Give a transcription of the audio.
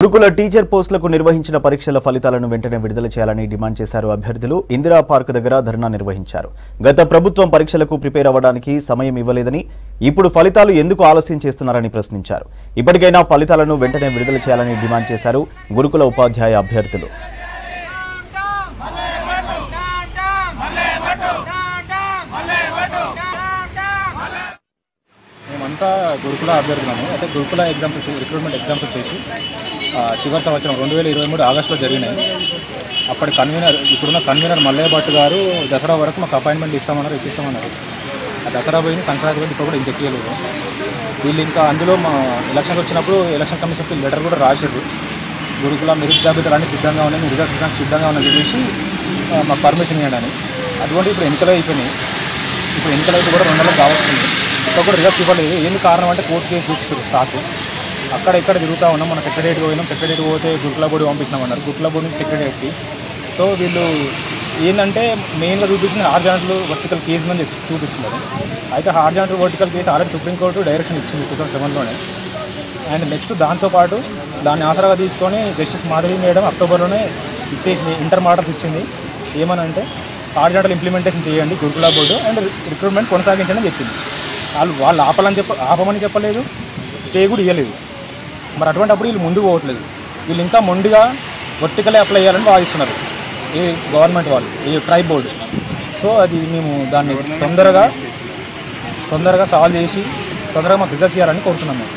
గురుకుల టీచర్ పోస్టులకు నిర్వహించిన పరీక్షల ఫలితాలను వెంటనే విడుదల చేయాలని డిమాండ్ చేశారు అభ్యర్థులు. ఇందిరా పార్క్ దగ్గర ధర్నా నిర్వహించారు. గత ప్రభుత్వం పరీక్షలకు ప్రిపేర్ అవ్వడానికి సమయం ఇవ్వలేదని, ఇప్పుడు ఫలితాలు ఎందుకు ఆలస్యం చేస్తున్నారని ప్రశ్నించారు. ఇప్పటికైనా ఫలితాలను వెంటనే విడుదల చేయాలని డిమాండ్ చేశారు గురుకుల ఉపాధ్యాయ అభ్యర్థులు. మేమంతా గురుకుల అభ్యర్థులను అయితే గురుకుల ఎగ్జామ్స్ వచ్చి రిక్రూట్మెంట్ ఎగ్జామ్స్ వచ్చేసి చివరి సంవత్సరం 2023 ఆగస్టులో జరిగినాయి. అప్పటి ఇప్పుడున్న కన్వీనర్ మల్లయ్య భట్ గారు దసరా వరకు మాకు అపాయింట్మెంట్ ఇప్పిస్తామన్నారు. ఆ దసరా పోయింది, సంక్రాంతి పోయింది, ఇప్పుడు కూడా ఇంక ఎక్కియలేదు. వీళ్ళు ఇంకా అందులో మా ఎలక్షన్స్ వచ్చినప్పుడు ఎలక్షన్ కమిషన్కి లెటర్ కూడా రాశారు. గురుకుల మెరిట్ జాబితాలన్నీ సిద్ధంగా ఉన్నాయి, మీ రిజల్ట్స్ ఇవ్వడానికి సిద్ధంగా ఉన్నది చెప్పేసి మాకు పర్మిషన్ ఇవ్వడానికి. అటువంటి ఇప్పుడు ఎన్నికలు అయిపోయినాయి. ఇప్పుడు ఎన్నికలు అయితే కూడా 2 నెలలు కావస్తుంది. ఇప్పుడు కూడా రిజల్ట్స్ ఇవ్వలేదు. ఏంది కారణం అంటే కోర్టు కేసు చూపిస్తారు సాకు. అక్కడ ఇక్కడ తిరుగుతూ ఉన్నాం. మన సెక్రటరీకి పోయినాం, సెక్రటరీకి పోతే గురుకుల బోర్డు పంపించినామన్నారు. గురుకుల బోర్డు నుంచి సెక్రటరీకి. సో వీళ్ళు ఏంటంటే మెయిన్గా చూపించిన హార్జాంటల్ వర్టికల్ కేసు మీద చూపిస్తున్నారు. అయితే horizontal vertical case already supreme court direction ఇచ్చింది 2007లోనే. అండ్ నెక్స్ట్ దాంతోపాటు దాన్ని ఆసరాగా తీసుకొని జస్టిస్ మాధవి మేడం అక్టోబర్లోనే ఇచ్చేసింది, ఇంటర్మార్టర్స్ ఇచ్చింది. ఏమనంటే హార్జాంటల్ ఇంప్లిమెంటేషన్ చేయండి గురుకుల బోర్డు అండ్ రిక్రూట్మెంట్ కొనసాగించండి అని చెప్పింది. వాళ్ళు ఆపమని చెప్పలేదు, స్టే కూడా ఇవ్వలేదు. మరి అటువంటిప్పుడు వీళ్ళు ముందుకు పోవట్లేదు. వీళ్ళు ఇంకా మొండిగా వర్టికలే అప్లై చేయాలని వాదిస్తున్నారు ఈ గవర్నమెంట్ వాళ్ళు, ఈ ట్రైబ్ బోర్డు. సో అది మేము దాన్ని తొందరగా సాల్వ్ చేసి తొందరగా మాకు రిజల్ట్స్ ఇవ్వాలని కోరుతున్నాం మేము.